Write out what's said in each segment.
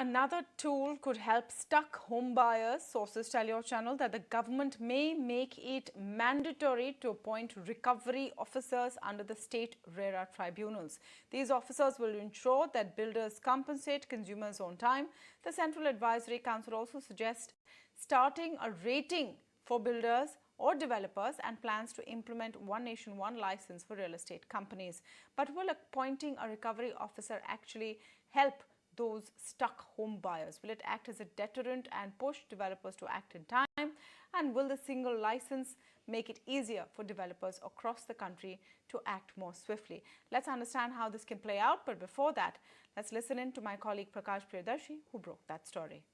another tool could help stuck home buyers. Sources tell your channel that the government may make it mandatory to appoint recovery officers under the state RERA tribunals. These officers will ensure that builders compensate consumers on time. The Central Advisory Council also suggests starting a rating for builders or developers and plans to implement One Nation, One License for real estate companies. But will appointing a recovery officer actually help those stuck home buyers? Will it act as a deterrent and push developers to act in time? And will the single license make it easier for developers across the country to act more swiftly? Let's understand how this can play out. But before that, let's listen in to my colleague Prakash Priyadarshi, who broke that story.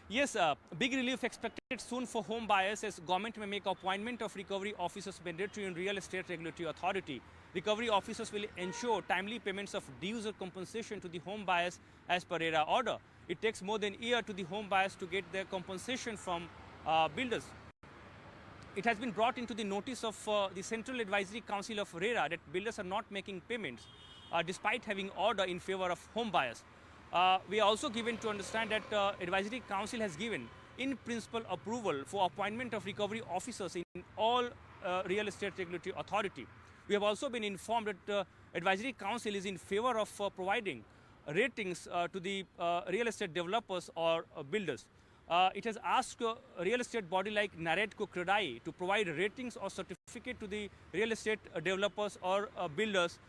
Yes, big relief expected soon for home buyers as government may make appointment of recovery officers mandatory in Real Estate Regulatory Authority. Recovery officers will ensure timely payments of dues or compensation to the home buyers as per RERA order. It takes more than a year to the home buyers to get their compensation from builders. It has been brought into the notice of the Central Advisory Council of RERA that builders are not making payments despite having order in favor of home buyers. We are also given to understand that Advisory Council has given in principle approval for appointment of recovery officers in all Real Estate Regulatory Authority. We have also been informed that Advisory Council is in favor of providing ratings to the real estate developers or builders. It has asked real estate body like Naredco Credai to provide ratings or certificate to the real estate developers or builders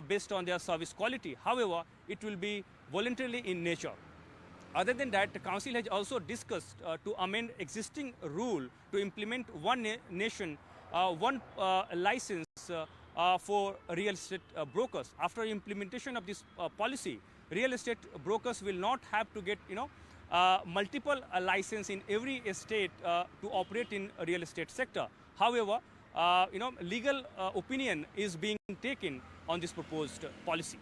based on their service quality. However, it will be voluntarily in nature. Other than that, the Council has also discussed to amend existing rule to implement One Nation, One License for real estate brokers. After implementation of this policy, real estate brokers will not have to get multiple license in every estate to operate in a real estate sector. However, legal opinion is being taken on this proposed policy.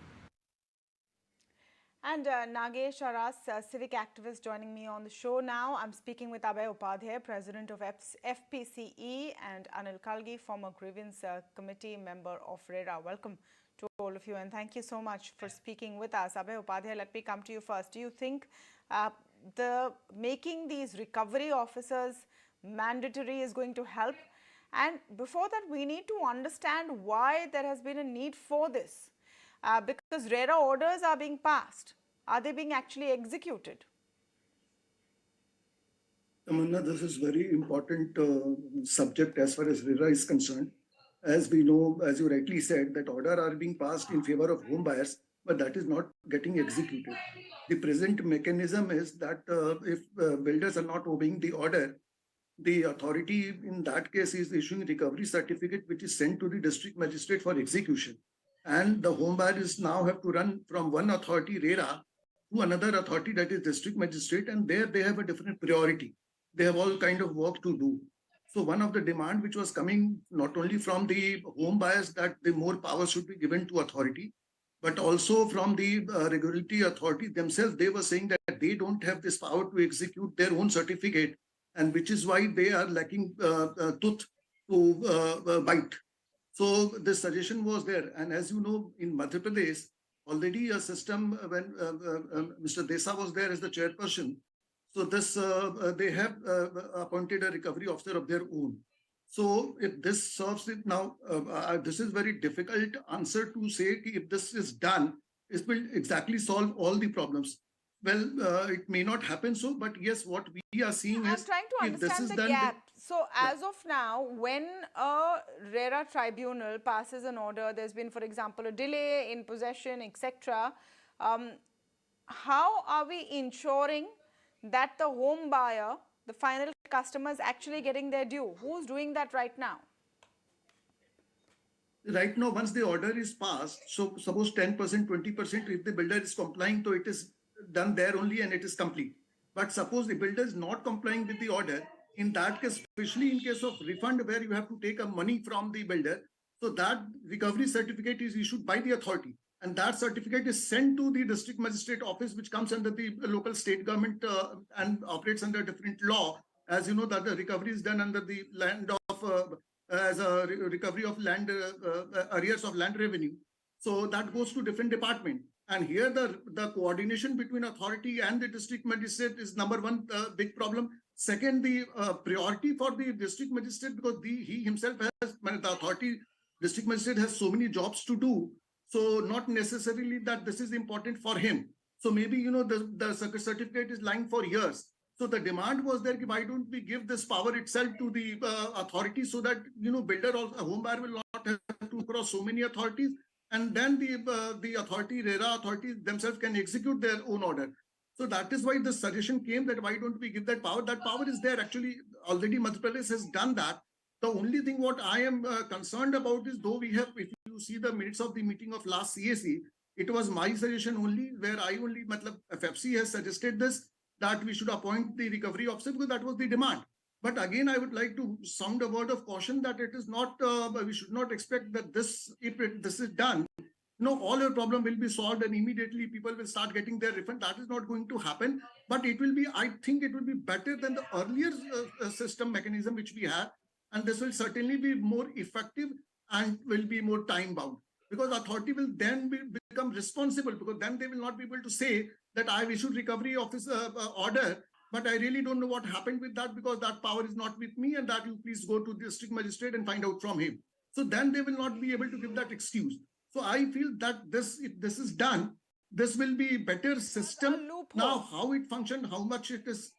And Nagesh Aras, civic activist, joining me on the show now. I'm speaking with Abhay Upadhyay, president of FPCE, and Anil Kalgi, former grievance committee member of RERA. Welcome to all of you, and thank you so much for speaking with us. Abhay Upadhyay, let me come to you first. Do you think the making these recovery officers mandatory is going to help? And before that, we need to understand why there has been a need for this. Because RERA orders are being passed. Are they being actually executed? Tamanna, this is very important subject as far as RERA is concerned. As we know, as you rightly said, that order are being passed in favor of home buyers, but that is not getting executed. The present mechanism is that if builders are not obeying the order, the authority in that case is issuing a recovery certificate which is sent to the district magistrate for execution. And the home buyers now have to run from one authority, RERA, to another authority, that is district magistrate, and there they have a different priority. They have all kind of work to do. So one of the demand which was coming not only from the home buyers that the more power should be given to authority, but also from the regulatory authority themselves. They were saying that they don't have this power to execute their own certificate, and which is why they are lacking tooth to bite. So this suggestion was there. And as you know, in Madhya Pradesh, already a system when Mr. Desa was there as the chairperson. So this they have appointed a recovery officer of their own. So if this serves it now, this is very difficult answer to say if this is done, it will exactly solve all the problems. Well, it may not happen so, but yes, what we are seeing is... I'm trying to understand the gap. So as of now, when a RERA tribunal passes an order, there's been, for example, a delay in possession, etc. How are we ensuring that the home buyer, the final customer, is actually getting their due? Who's doing that right now? Right now, once the order is passed, so suppose 10%, 20%, if the builder is complying, so it is done there only and it is complete. But suppose the builder is not complying with the order, in that case, especially in case of refund where you have to take a money from the builder, so that recovery certificate is issued by the authority, and that certificate is sent to the district magistrate office, which comes under the local state government and operates under different law. As you know, that the recovery is done under the land of as a recovery of land arrears of land revenue. So that goes to different department. And here the coordination between authority and the district magistrate is number one big problem. Second, the priority for the district magistrate, because he himself has, the authority district magistrate has so many jobs to do. So not necessarily that this is important for him. So maybe, the certificate is lying for years. So the demand was there, why don't we give this power itself to the authority so that, builder or a home buyer will not have to cross so many authorities, and then the authority, RERA authorities themselves can execute their own order. So that is why the suggestion came that why don't we give that power? That power is there. Actually, already Madhya Pradesh has done that. The only thing what I am concerned about is, though we have, if you see the minutes of the meeting of last CAC, it was my suggestion only, where I only, FFC has suggested this, that we should appoint the recovery officer because that was the demand. But again, I would like to sound a word of caution that it is not, we should not expect that this, if this is done, all your problem will be solved and immediately people will start getting their refund. That is not going to happen. But it will be, I think it will be better than the earlier system mechanism which we have. And this will certainly be more effective and will be more time bound. Because authority will then become responsible, because then they will not be able to say that I have issued recovery office order, but I really don't know what happened with that because that power is not with me, and that you please go to the district magistrate and find out from him. So then they will not be able to give that excuse. So I feel that if this is done, this will be better system. Now, how it functioned, how much it is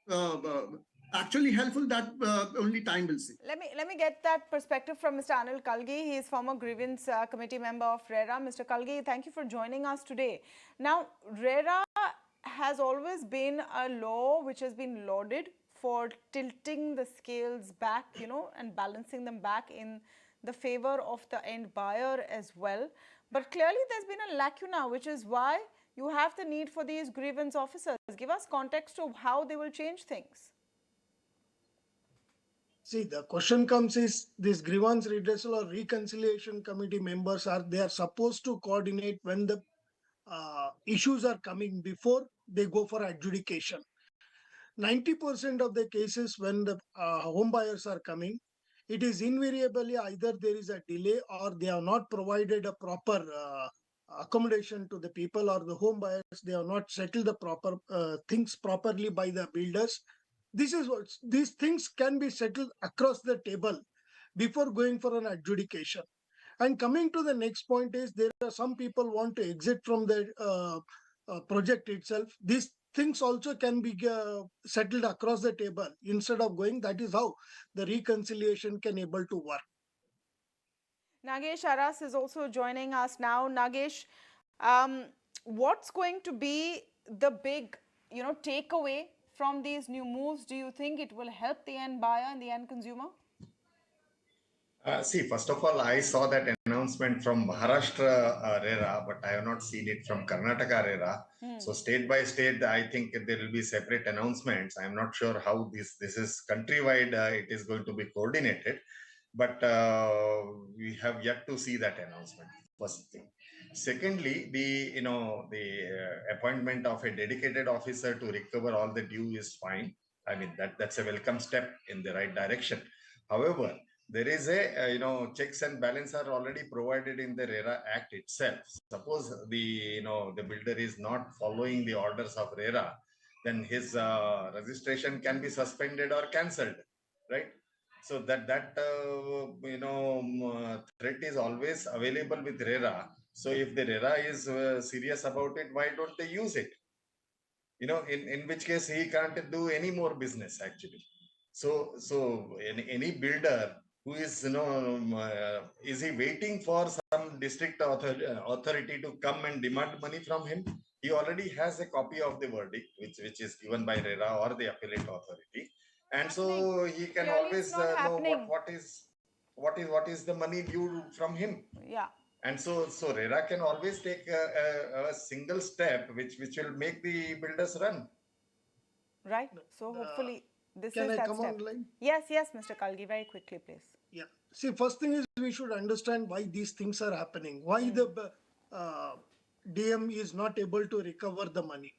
actually helpful, that only time will see. Let me get that perspective from Mr. Anil Kalgi. He is former grievance committee member of RERA. Mr. Kalgi, thank you for joining us today. Now, RERA has always been a law which has been lauded for tilting the scales back, and balancing them back in the favor of the end buyer as well. But clearly there's been a lacuna, which is why you have the need for these grievance officers. Give us context of how they will change things. See, the question comes is this grievance redressal or reconciliation committee members they are supposed to coordinate when the issues are coming before they go for adjudication. 90% of the cases when the home buyers are coming, it is invariably either there is a delay or they have not provided a proper accommodation to the people, or the home buyers, they have not settled the proper things properly by the builders. This is what these things can be settled across the table before going for an adjudication. And coming to the next point is, there are some people want to exit from the project itself. These things also can be settled across the table instead of going. That is how the reconciliation can able to work. Nagesh Aras is also joining us now. Nagesh, what's going to be the big, takeaway from these new moves? Do you think it will help the end buyer and the end consumer? See, first of all, I saw that announcement from Maharashtra RERA, but I have not seen it from Karnataka RERA. So state by state, I think there will be separate announcements. I'm not sure how this is countrywide. It is going to be coordinated, but we have yet to see that announcement. First thing. Secondly, the appointment of a dedicated officer to recover all the due is fine. I mean, that's a welcome step in the right direction. However, there is a checks and balance are already provided in the RERA Act itself. Suppose the builder is not following the orders of RERA, then his registration can be suspended or cancelled, right? So that threat is always available with RERA. So if the RERA is serious about it, why don't they use it? In which case he can't do any more business actually. So any builder who is is he waiting for some district authority to come and demand money from him? He already has a copy of the verdict which is given by RERA or the appellate authority, and so he can always know what is the money due from him. Yeah. And so RERA can always take a single step which will make the builders run. Right. So hopefully this can is I that come step. online? Yes, Mr. Kalgi, very quickly, please. Yeah. See, first thing is we should understand why these things are happening. Why the DM is not able to recover the money.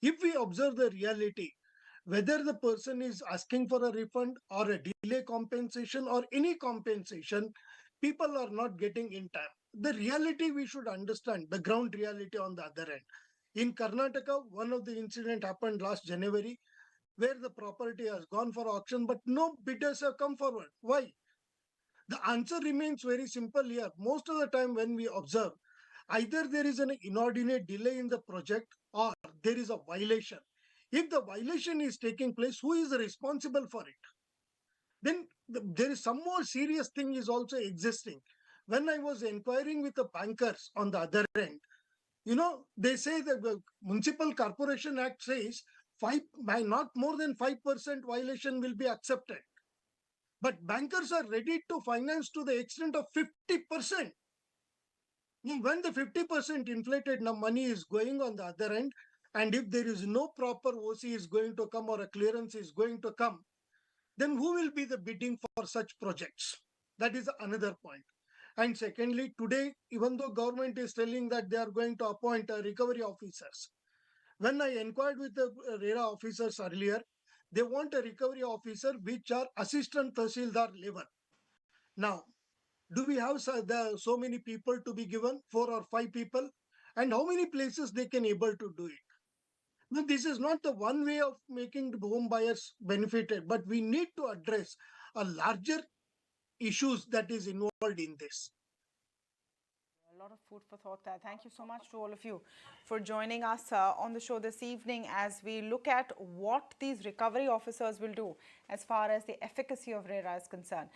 If we observe the reality, whether the person is asking for a refund or a delay compensation or any compensation, people are not getting in time. the reality we should understand, the ground reality on the other end. In Karnataka, one of the incident happened last January where the property has gone for auction, but no bidders have come forward. Why? The answer remains very simple here. Most of the time when we observe, either there is an inordinate delay in the project or there is a violation. If the violation is taking place, who is responsible for it? Then there is some more serious thing is also existing. When I was inquiring with the bankers on the other end, they say the Municipal Corporation Act says by not more than 5% violation will be accepted. But bankers are ready to finance to the extent of 50%. When the 50% inflated money is going on the other end, and if there is no proper OC is going to come or a clearance is going to come, then who will be the bidding for such projects? That is another point. And secondly, today, even though government is telling that they are going to appoint recovery officers, when I inquired with the RERA officers earlier, they want a recovery officer which are assistant tahsildar level. Now, do we have so many people to be given, 4 or 5 people? And how many places they can able to do it? Now, this is not the one way of making the home buyers benefited, but we need to address a larger issues that is involved in this. A lot of food for thought there. Thank you so much to all of you for joining us on the show this evening as we look at what these recovery officers will do as far as the efficacy of RERA is concerned.